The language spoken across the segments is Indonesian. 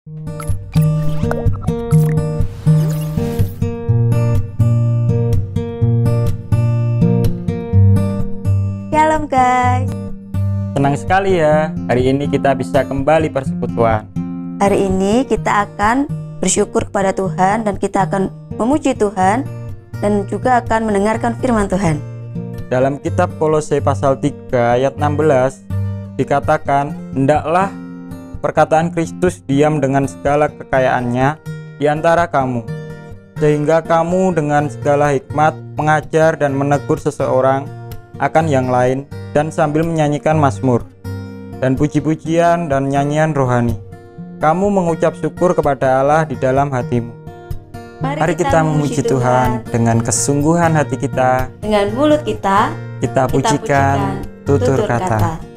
Shalom guys. Senang sekali ya, hari ini kita bisa kembali persekutuan. Hari ini kita akan bersyukur kepada Tuhan dan kita akan memuji Tuhan dan juga akan mendengarkan firman Tuhan. Dalam kitab Kolose pasal 3 ayat 16 dikatakan, hendaklah perkataan Kristus diam dengan segala kekayaannya di antara kamu, sehingga kamu dengan segala hikmat mengajar dan menegur seseorang akan yang lain, dan sambil menyanyikan mazmur dan puji-pujian dan nyanyian rohani, kamu mengucap syukur kepada Allah di dalam hatimu. Mari kita memuji Tuhan dengan kesungguhan hati kita, dengan mulut kita pujikan tutur kata.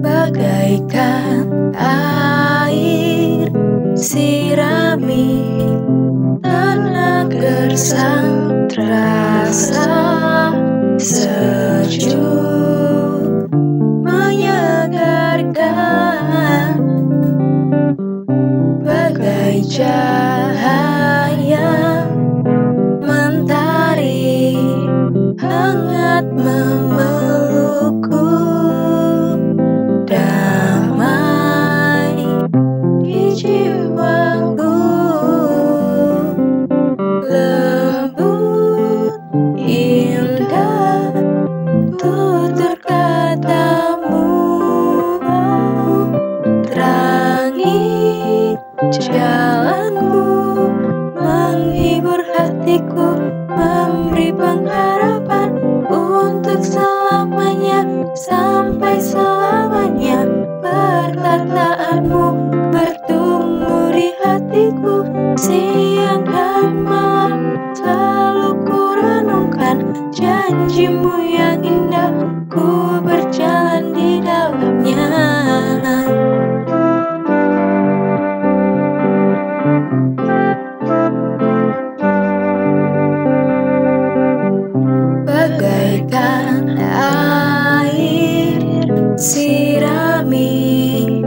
Bagaikan air sirami tanah gersang, terasa sejuk menyegarkan, bagai cahaya mentari hangat memelukku. Damai di jiwaku, lembut indah tutur katamu, terangi jalanku, menghibur hatiku, memberi pengharapan untuk selamanya, sampai selamanya. Perkataanmu bertumbuh di hatiku, siang dan malam selalu ku renungkan. Janjimu yang indah, ku berjalan di dalamnya. Bagaikan air sirami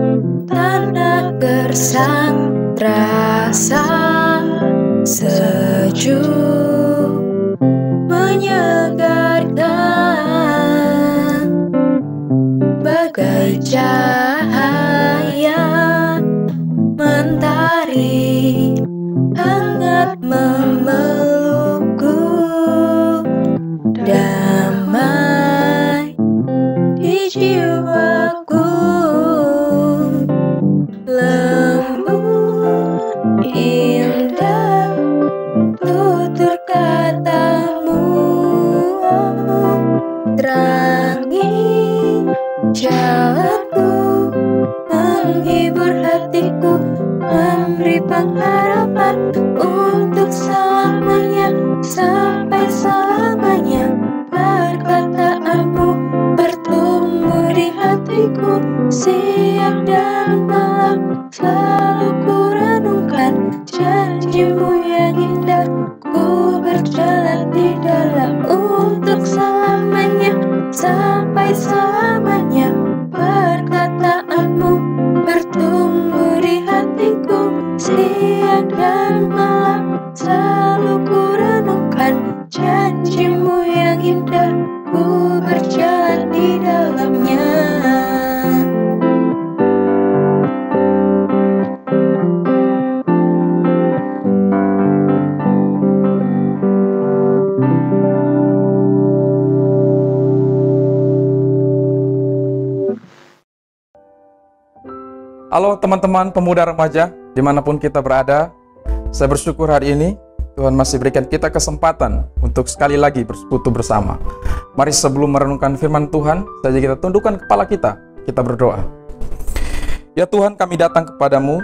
tanah gersang, terasa sejuk menyegarkan, bagai cahaya mentari hangat memelukku. Damai di jiwaku, lembut indah tutur katamu, terangi jalanku, menghibur hatiku, memberi pengharapan untuk selamanya, sampai selamanya. Perkataanmu bertumbuh di hatiku, siang dan malam selalu ku renungkan. Janjimu yang indah, ku berjalan di dalam untuk selamanya, sampai selamanya. Perkataanmu bertumbuh di hatiku, siang dan malam selalu ku renungkan. Janjimu yang indah, ku berjalan di dalamnya. Halo teman-teman pemuda remaja, dimanapun kita berada, saya bersyukur hari ini Tuhan masih berikan kita kesempatan untuk sekali lagi bersekutu bersama. Mari sebelum merenungkan firman Tuhan, saja kita tundukkan kepala kita berdoa. Ya Tuhan, kami datang kepadamu,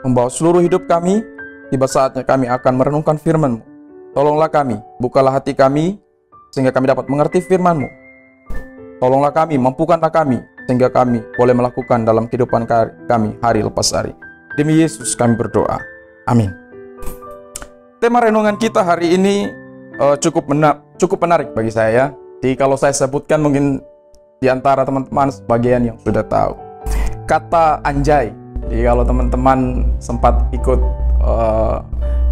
membawa seluruh hidup kami, tiba saatnya kami akan merenungkan firman-Mu. Tolonglah kami, bukalah hati kami, sehingga kami dapat mengerti firman-Mu. Tolonglah kami, mampukanlah kami, sehingga kami boleh melakukan dalam kehidupan kami hari lepas hari. Demi Yesus kami berdoa. Amin. Tema renungan kita hari ini cukup menarik bagi saya. Jadi kalau saya sebutkan mungkin di antara teman-teman sebagian yang sudah tahu. Kata anjay. Jadi kalau teman-teman sempat ikut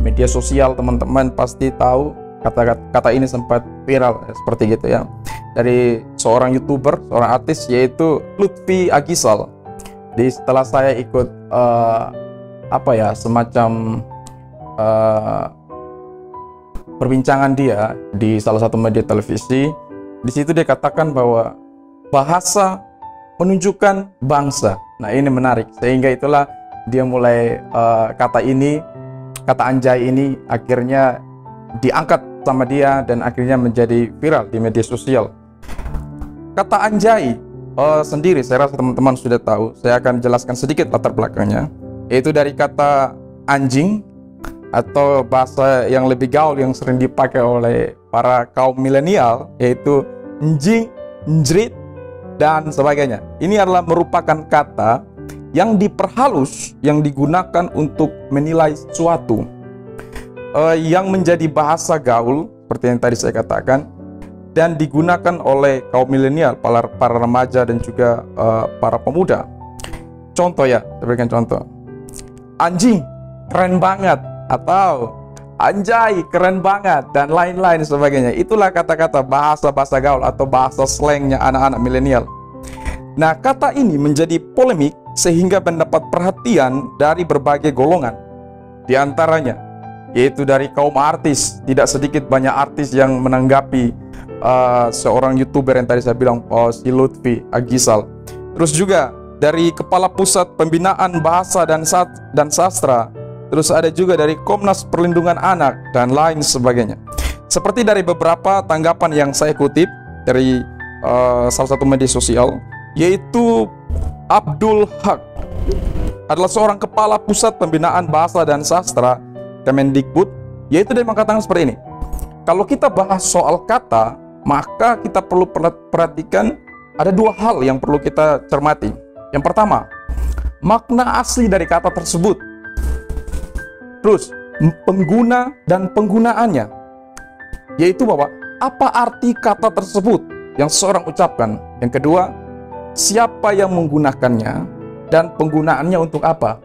media sosial, teman-teman pasti tahu kata ini sempat viral seperti gitu ya. Dari seorang YouTuber, seorang artis yaitu Lutfi Aghisal. Jadi setelah saya ikut semacam perbincangan dia di salah satu media televisi, di situ dia katakan bahwa bahasa menunjukkan bangsa. Nah ini menarik, sehingga itulah dia mulai kata anjay ini akhirnya diangkat sama dia dan akhirnya menjadi viral di media sosial. Kata anjay sendiri saya rasa teman-teman sudah tahu. Saya akan jelaskan sedikit latar belakangnya, yaitu dari kata anjing atau bahasa yang lebih gaul yang sering dipakai oleh para kaum milenial, yaitu njing, njrit, dan sebagainya. Ini adalah merupakan kata yang diperhalus, yang digunakan untuk menilai sesuatu, yang menjadi bahasa gaul, seperti yang tadi saya katakan, dan digunakan oleh kaum milenial, para remaja dan juga para pemuda. Contoh ya, saya berikan contoh. Anjing, keren banget, atau anjay, keren banget, dan lain-lain sebagainya. Itulah kata-kata bahasa gaul atau bahasa slangnya anak-anak milenial. Nah, kata ini menjadi polemik sehingga mendapat perhatian dari berbagai golongan. Di antaranya, yaitu dari kaum artis. Tidak sedikit banyak artis yang menanggapi seorang YouTuber yang tadi saya bilang, si Lutfi Aghisal. Terus juga dari Kepala Pusat Pembinaan Bahasa dan Sastra. Terus ada juga dari Komnas Perlindungan Anak dan lain sebagainya. Seperti dari beberapa tanggapan yang saya kutip dari salah satu media sosial, yaitu Abdul Haq adalah seorang Kepala Pusat Pembinaan Bahasa dan Sastra Kemendikbud, yaitu dia mengatakan seperti ini. Kalau kita bahas soal kata, maka kita perlu perhatikan ada dua hal yang perlu kita cermati. Yang pertama, makna asli dari kata tersebut. Terus, pengguna dan penggunaannya, yaitu bahwa apa arti kata tersebut yang seseorang ucapkan. Yang kedua, siapa yang menggunakannya dan penggunaannya untuk apa.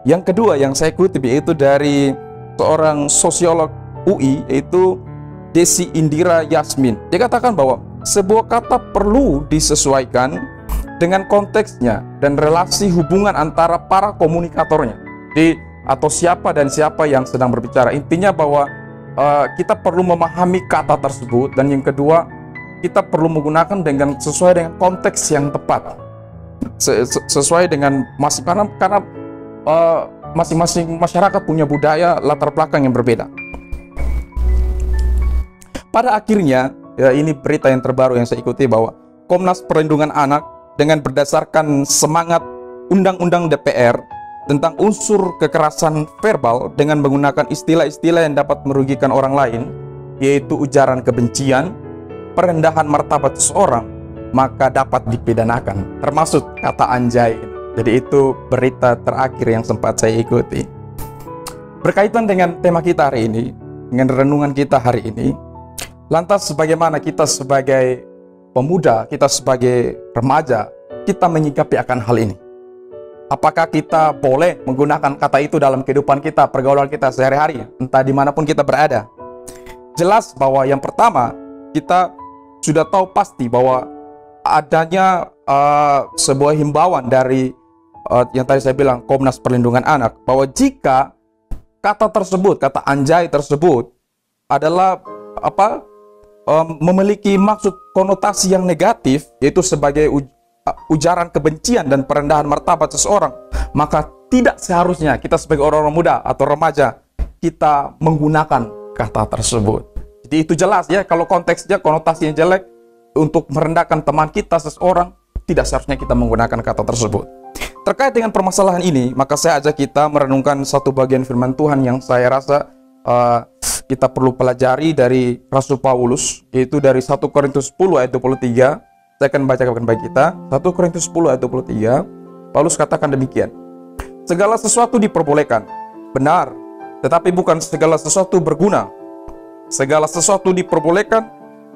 Yang kedua yang saya kutip yaitu dari seorang sosiolog UI, yaitu Desi Indira Yasmin. Dia katakan bahwa sebuah kata perlu disesuaikan dengan konteksnya dan relasi hubungan antara para komunikatornya. Atau siapa dan siapa yang sedang berbicara. Intinya bahwa kita perlu memahami kata tersebut, dan yang kedua kita perlu menggunakan sesuai dengan konteks yang tepat, sesuai dengan karena masing-masing masyarakat punya budaya latar belakang yang berbeda. Pada akhirnya ya, ini berita yang terbaru yang saya ikuti bahwa Komnas Perlindungan Anak dengan berdasarkan semangat Undang-Undang DPR tentang unsur kekerasan verbal dengan menggunakan istilah-istilah yang dapat merugikan orang lain, yaitu ujaran kebencian, perendahan martabat seseorang, maka dapat dipidanakan, termasuk kata anjay. Jadi itu berita terakhir yang sempat saya ikuti. Berkaitan dengan tema kita hari ini, dengan renungan kita hari ini, lantas bagaimana kita sebagai pemuda, kita sebagai remaja, kita menyikapi akan hal ini? Apakah kita boleh menggunakan kata itu dalam kehidupan kita, pergaulan kita sehari-hari, entah dimanapun kita berada? Jelas bahwa yang pertama, kita sudah tahu pasti bahwa adanya sebuah himbauan dari yang tadi saya bilang Komnas Perlindungan Anak, bahwa jika kata tersebut, kata anjay tersebut adalah memiliki maksud konotasi yang negatif, yaitu sebagai ujaran kebencian dan perendahan martabat seseorang, maka tidak seharusnya kita sebagai orang-orang muda atau remaja kita menggunakan kata tersebut. Jadi itu jelas ya, kalau konteksnya konotasinya jelek untuk merendahkan teman kita, seseorang, tidak seharusnya kita menggunakan kata tersebut. Terkait dengan permasalahan ini, maka saya ajak kita merenungkan satu bagian firman Tuhan yang saya rasa kita perlu pelajari dari Rasul Paulus, yaitu dari 1 Korintus 10 ayat 23 Saya akan bacakan bagi kita 1 Korintus 10 ayat 23. Paulus katakan demikian. Segala sesuatu diperbolehkan, benar, tetapi bukan segala sesuatu berguna. Segala sesuatu diperbolehkan,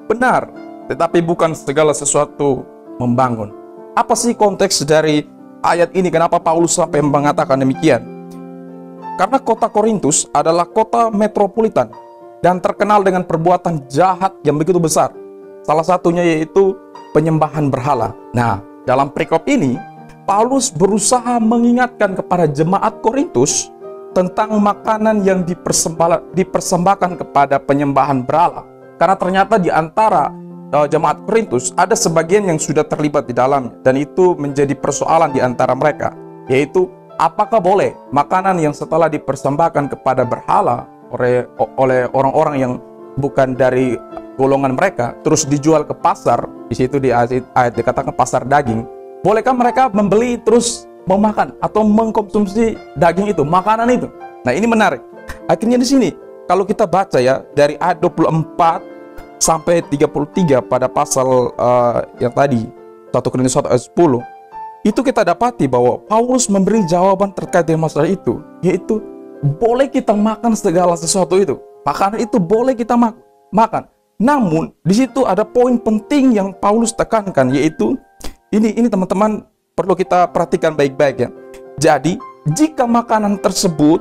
benar, tetapi bukan segala sesuatu membangun. Apa sih konteks dari ayat ini? Kenapa Paulus sampai mengatakan demikian? Karena kota Korintus adalah kota metropolitan dan terkenal dengan perbuatan jahat yang begitu besar. Salah satunya yaitu penyembahan berhala. Nah, dalam perikop ini, Paulus berusaha mengingatkan kepada jemaat Korintus tentang makanan yang dipersembahkan kepada penyembahan berhala. Karena ternyata di antara jemaat Korintus ada sebagian yang sudah terlibat di dalamnya, dan itu menjadi persoalan di antara mereka, yaitu apakah boleh makanan yang setelah dipersembahkan kepada berhala oleh orang-orang yang bukan dari golongan mereka terus dijual ke pasar. Di situ di ayat dikatakan pasar daging. Bolehkah mereka membeli terus memakan atau mengkonsumsi daging itu, makanan itu? Nah, ini menarik. Akhirnya di sini kalau kita baca ya dari ayat 24 sampai 33 pada pasal yang tadi 1 Korintus 1 ayat 10, itu kita dapati bahwa Paulus memberi jawaban terkait dengan masalah itu, yaitu boleh kita makan segala sesuatu itu. Makanan itu boleh kita makan. Namun di situ ada poin penting yang Paulus tekankan, yaitu ini teman-teman perlu kita perhatikan baik-baik ya. Jadi jika makanan tersebut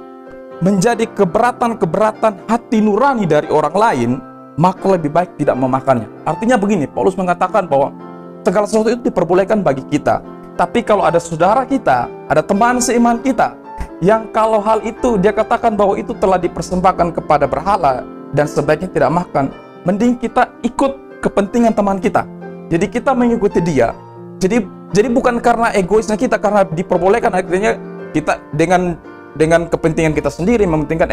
menjadi keberatan hati nurani dari orang lain, maka lebih baik tidak memakannya. Artinya begini, Paulus mengatakan bahwa segala sesuatu itu diperbolehkan bagi kita. Tapi kalau ada saudara kita, ada teman seiman kita, yang kalau hal itu dia katakan bahwa itu telah dipersembahkan kepada berhala dan sebaiknya tidak makan, mending kita ikut kepentingan teman kita. Jadi kita mengikuti dia. Jadi bukan karena egoisnya kita, karena diperbolehkan, akhirnya kita dengan kepentingan kita sendiri mementingkan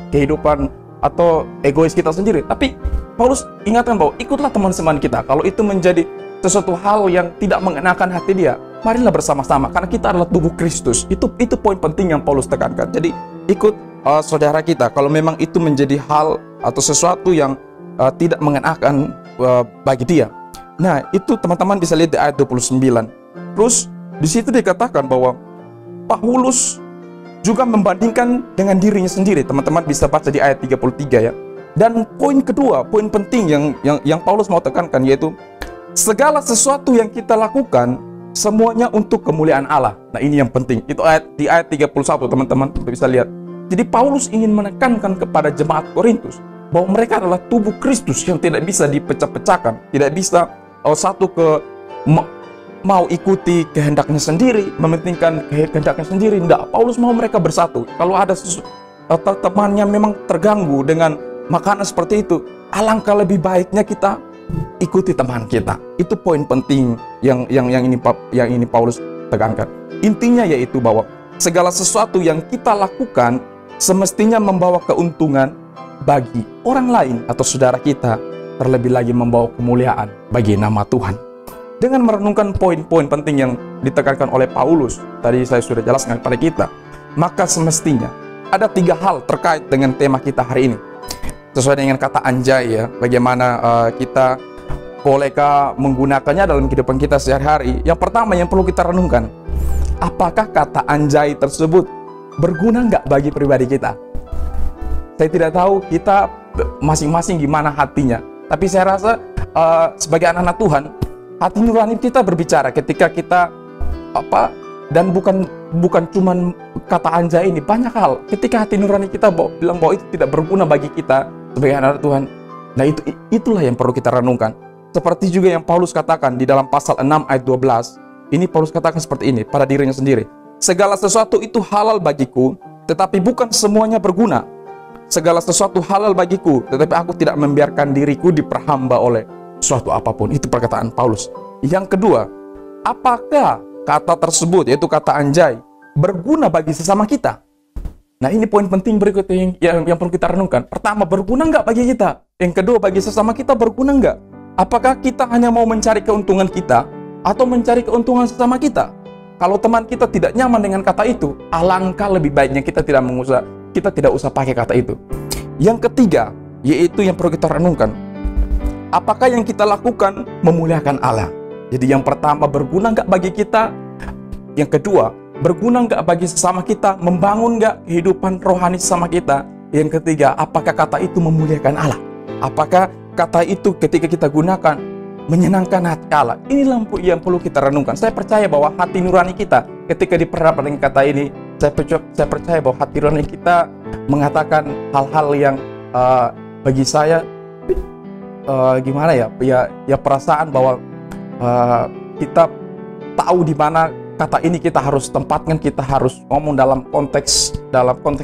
kehidupan atau egois kita sendiri. Tapi Paulus ingatkan bahwa ikutlah teman-teman kita. Kalau itu menjadi sesuatu hal yang tidak mengenakan hati dia, marilah bersama-sama, karena kita adalah tubuh Kristus. Itu poin penting yang Paulus tekankan. Jadi ikut saudara kita kalau memang itu menjadi hal atau sesuatu yang tidak mengenakan bagi dia. Nah, itu teman-teman bisa lihat di ayat 29. Terus di situ dikatakan bahwa Paulus juga membandingkan dengan dirinya sendiri. Teman-teman bisa baca di ayat 33 ya. Dan poin kedua, poin penting yang Paulus mau tekankan, yaitu segala sesuatu yang kita lakukan semuanya untuk kemuliaan Allah. Nah, ini yang penting. Itu di ayat 31 teman-teman bisa lihat. Jadi Paulus ingin menekankan kepada jemaat Korintus bahwa mereka adalah tubuh Kristus yang tidak bisa dipecah-pecahkan, tidak bisa mau ikuti kehendaknya sendiri, mementingkan kehendaknya sendiri. Tidak, Paulus mau mereka bersatu. Kalau ada temannya memang terganggu dengan makanan seperti itu, alangkah lebih baiknya kita ikuti teman kita. Itu poin penting yang ini Paulus tekankan. Intinya yaitu bahwa segala sesuatu yang kita lakukan semestinya membawa keuntungan bagi orang lain atau saudara kita, terlebih lagi membawa kemuliaan bagi nama Tuhan. Dengan merenungkan poin-poin penting yang ditekankan oleh Paulus, tadi saya sudah jelaskan kepada kita, maka semestinya ada 3 hal terkait dengan tema kita hari ini. Sesuai dengan kata anjay ya, bagaimana kita bolehkah menggunakannya dalam kehidupan kita sehari-hari. Yang pertama yang perlu kita renungkan, apakah kata anjay tersebut berguna nggak bagi pribadi kita? Saya tidak tahu kita masing-masing gimana hatinya, tapi saya rasa sebagai anak-anak Tuhan, hati nurani kita berbicara ketika kita dan bukan cuman kata anjay ini, banyak hal. Ketika hati nurani kita bilang bahwa itu tidak berguna bagi kita sebagai anak Tuhan, nah itulah yang perlu kita renungkan. Seperti juga yang Paulus katakan di dalam pasal 6 ayat 12. Ini Paulus katakan seperti ini pada dirinya sendiri. Segala sesuatu itu halal bagiku, tetapi bukan semuanya berguna. Segala sesuatu halal bagiku, tetapi aku tidak membiarkan diriku diperhamba oleh suatu apapun. Itu perkataan Paulus. Yang kedua, apakah kata tersebut, yaitu kata anjay, berguna bagi sesama kita? Nah, ini poin penting berikutnya yang perlu kita renungkan. Pertama, berguna nggak bagi kita? Yang kedua, bagi sesama kita berguna nggak? Apakah kita hanya mau mencari keuntungan kita atau mencari keuntungan sesama kita? Kalau teman kita tidak nyaman dengan kata itu, alangkah lebih baiknya kita tidak usah pakai kata itu. Yang ketiga, yaitu yang perlu kita renungkan, apakah yang kita lakukan memuliakan Allah? Jadi yang pertama, berguna nggak bagi kita? Yang kedua, berguna nggak bagi sesama kita? Membangun nggak kehidupan rohani sama kita? Yang ketiga, apakah kata itu memuliakan Allah? Apakah kata itu ketika kita gunakan menyenangkan hati Allah? Ini lampu yang perlu kita renungkan. Saya percaya bahwa hati nurani kita ketika diperhadapkan dengan kata ini, saya percaya bahwa hati nurani kita mengatakan hal-hal yang bagi saya gimana ya perasaan bahwa kita tahu di mana kata ini kita harus tempatkan, kita harus ngomong dalam konteks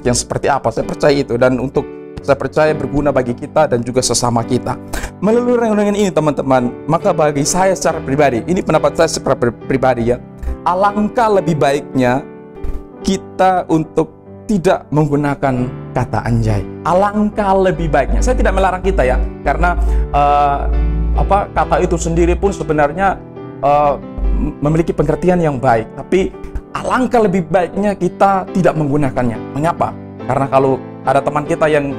yang seperti apa. Saya percaya itu, dan saya percaya berguna bagi kita dan juga sesama kita. Melalui renungan ini teman-teman, maka bagi saya secara pribadi, ini pendapat saya secara pribadi ya, alangkah lebih baiknya kita untuk tidak menggunakan kata anjay. Alangkah lebih baiknya. Saya tidak melarang kita ya, karena kata itu sendiri pun sebenarnya memiliki pengertian yang baik. Tapi alangkah lebih baiknya kita tidak menggunakannya. Mengapa? Karena kalau ada teman kita yang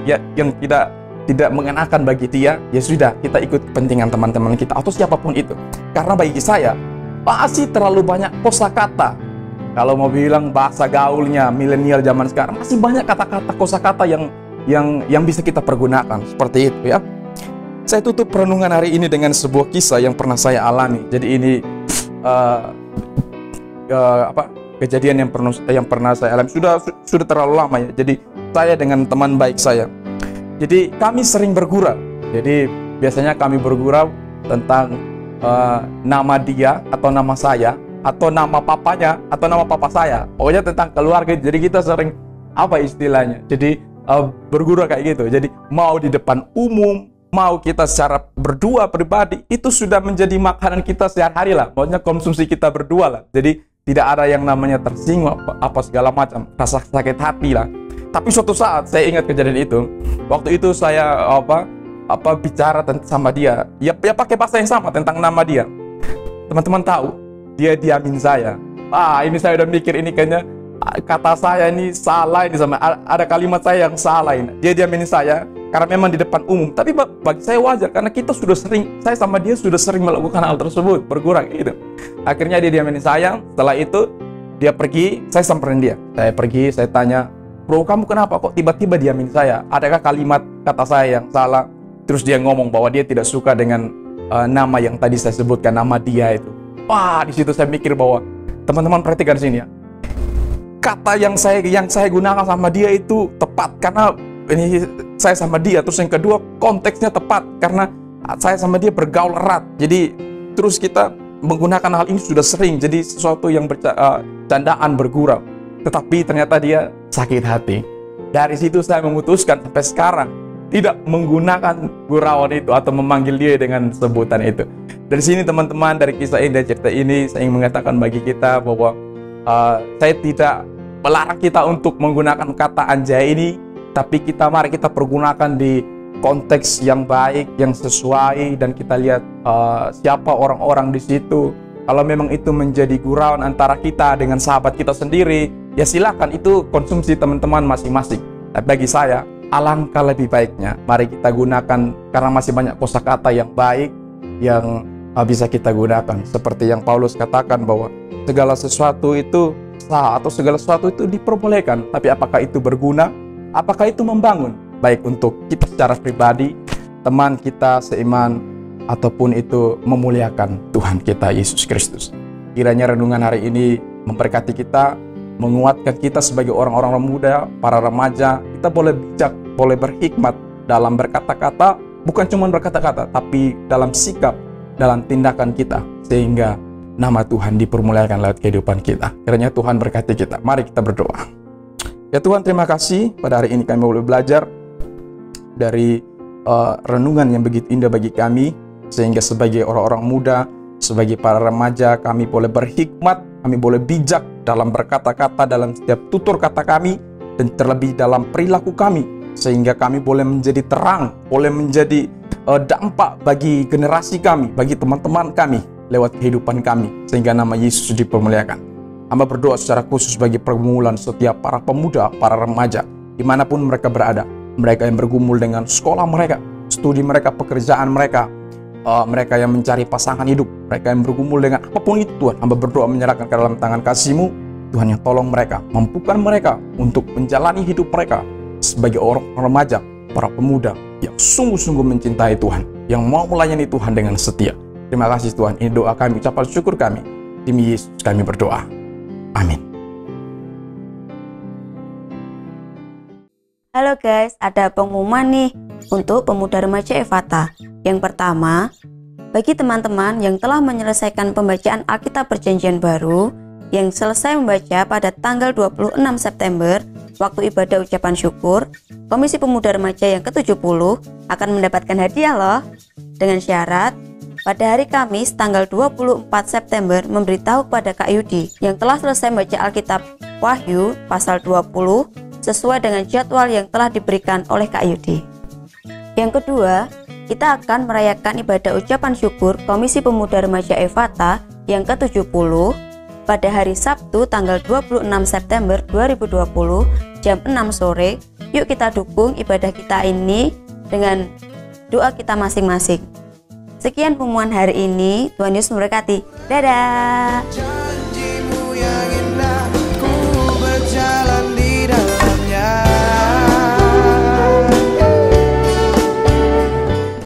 tidak mengenakan bagi dia, ya sudah, kita ikut kepentingan teman-teman kita atau siapapun itu. Karena bagi saya masih terlalu banyak kosakata. Kalau mau bilang bahasa gaulnya milenial zaman sekarang, masih banyak kata-kata kosakata yang bisa kita pergunakan seperti itu ya. Saya tutup renungan hari ini dengan sebuah kisah yang pernah saya alami. Jadi ini kejadian yang pernah saya alami sudah terlalu lama ya. Jadi saya dengan teman baik saya. Jadi kami sering bergurau. Jadi biasanya kami bergurau tentang nama dia atau nama saya atau nama papanya atau nama papa saya. Pokoknya tentang keluarga. Jadi kita sering istilahnya. Jadi bergurau kayak gitu. Jadi mau di depan umum, mau kita secara berdua pribadi, itu sudah menjadi makanan kita sehari-hari lah. Pokoknya konsumsi kita berdua lah. Jadi tidak ada yang namanya tersinggung apa segala macam, rasa sakit hati lah. Tapi suatu saat saya ingat kejadian itu. Waktu itu saya bicara sama dia. Ya pakai bahasa yang sama tentang nama dia. Teman-teman tahu, dia diamin saya. Ini saya udah mikir ini kayaknya kata saya ini salah ini sama ada kalimat saya yang salah ini. Dia diamin saya karena memang di depan umum. Tapi bagi saya wajar karena saya sama dia sudah sering melakukan hal tersebut, bergurau gitu. Akhirnya dia diamin saya. Setelah itu dia pergi, saya samperin dia. Saya pergi, saya tanya, "Bro, kamu kenapa kok tiba-tiba diamin saya? Adakah kalimat kata saya yang salah?" Terus dia ngomong bahwa dia tidak suka dengan nama yang tadi saya sebutkan, nama dia itu. Di situ saya mikir bahwa teman-teman perhatikan sini ya. Kata yang saya gunakan sama dia itu tepat karena ini saya sama dia. Terus yang kedua, konteksnya tepat karena saya sama dia bergaul erat. Jadi terus kita menggunakan hal ini sudah sering. Jadi sesuatu yang candaan, bergurau. Tetapi ternyata dia sakit hati. Dari situ saya memutuskan sampai sekarang tidak menggunakan gurauan itu atau memanggil dia dengan sebutan itu. Dari sini teman-teman, dari kisah ini, dari cerita ini, saya ingin mengatakan bagi kita bahwa saya tidak melarang kita untuk menggunakan kata anjay ini, tapi mari kita pergunakan di konteks yang baik, yang sesuai, dan kita lihat siapa orang-orang di situ. Kalau memang itu menjadi gurauan antara kita dengan sahabat kita sendiri, ya silakan, itu konsumsi teman-teman masing-masing. Tapi bagi saya, alangkah lebih baiknya mari kita gunakan, karena masih banyak kosakata yang baik yang bisa kita gunakan. Seperti yang Paulus katakan bahwa segala sesuatu itu sah atau segala sesuatu itu diperbolehkan, tapi apakah itu berguna? Apakah itu membangun? Baik untuk kita secara pribadi, teman kita seiman, ataupun itu memuliakan Tuhan kita Yesus Kristus. Kiranya renungan hari ini memberkati kita, menguatkan kita sebagai orang-orang muda, para remaja. Kita boleh bijak, boleh berhikmat dalam berkata-kata, bukan cuma berkata-kata, tapi dalam sikap, dalam tindakan kita, sehingga nama Tuhan dipermuliakan lewat kehidupan kita. Kiranya Tuhan berkati kita. Mari kita berdoa. Ya Tuhan, terima kasih pada hari ini kami boleh belajar dari renungan yang begitu indah bagi kami, sehingga sebagai orang-orang muda, sebagai para remaja, kami boleh berhikmat, kami boleh bijak dalam berkata-kata, dalam setiap tutur kata kami, dan terlebih dalam perilaku kami, sehingga kami boleh menjadi terang, boleh menjadi dampak bagi generasi kami, bagi teman-teman kami, lewat kehidupan kami, sehingga nama Yesus dipermuliakan. Hamba berdoa secara khusus bagi pergumulan setiap para pemuda, para remaja, dimanapun mereka berada, mereka yang bergumul dengan sekolah mereka, studi mereka, pekerjaan mereka, mereka yang mencari pasangan hidup, mereka yang bergumul dengan apapun itu Tuhan, hamba berdoa menyerahkan ke dalam tangan kasih-Mu Tuhan, yang tolong mereka, mampukan mereka untuk menjalani hidup mereka sebagai orang remaja, para pemuda yang sungguh-sungguh mencintai Tuhan, yang mau melayani Tuhan dengan setia. Terima kasih Tuhan, ini doa kami, ucapan syukur kami, demi Yesus kami berdoa, amin. Halo guys, ada pengumuman nih untuk pemuda remaja Efata. Yang pertama, bagi teman-teman yang telah menyelesaikan pembacaan Alkitab Perjanjian Baru, yang selesai membaca pada tanggal 26 September, waktu ibadah ucapan syukur, Komisi Pemuda Remaja yang ke-70 akan mendapatkan hadiah loh. Dengan syarat, pada hari Kamis tanggal 24 September memberitahu kepada Kak Yudi yang telah selesai membaca Alkitab Wahyu pasal 20 sesuai dengan jadwal yang telah diberikan oleh Kak Yudi. Yang kedua, kita akan merayakan ibadah ucapan syukur Komisi Pemuda Remaja Efata yang ke-70 pada hari Sabtu tanggal 26 September 2020 jam 6 sore. Yuk kita dukung ibadah kita ini dengan doa kita masing-masing. Sekian pengumuman hari ini, Tuhan Yesus memberkati. Dadah.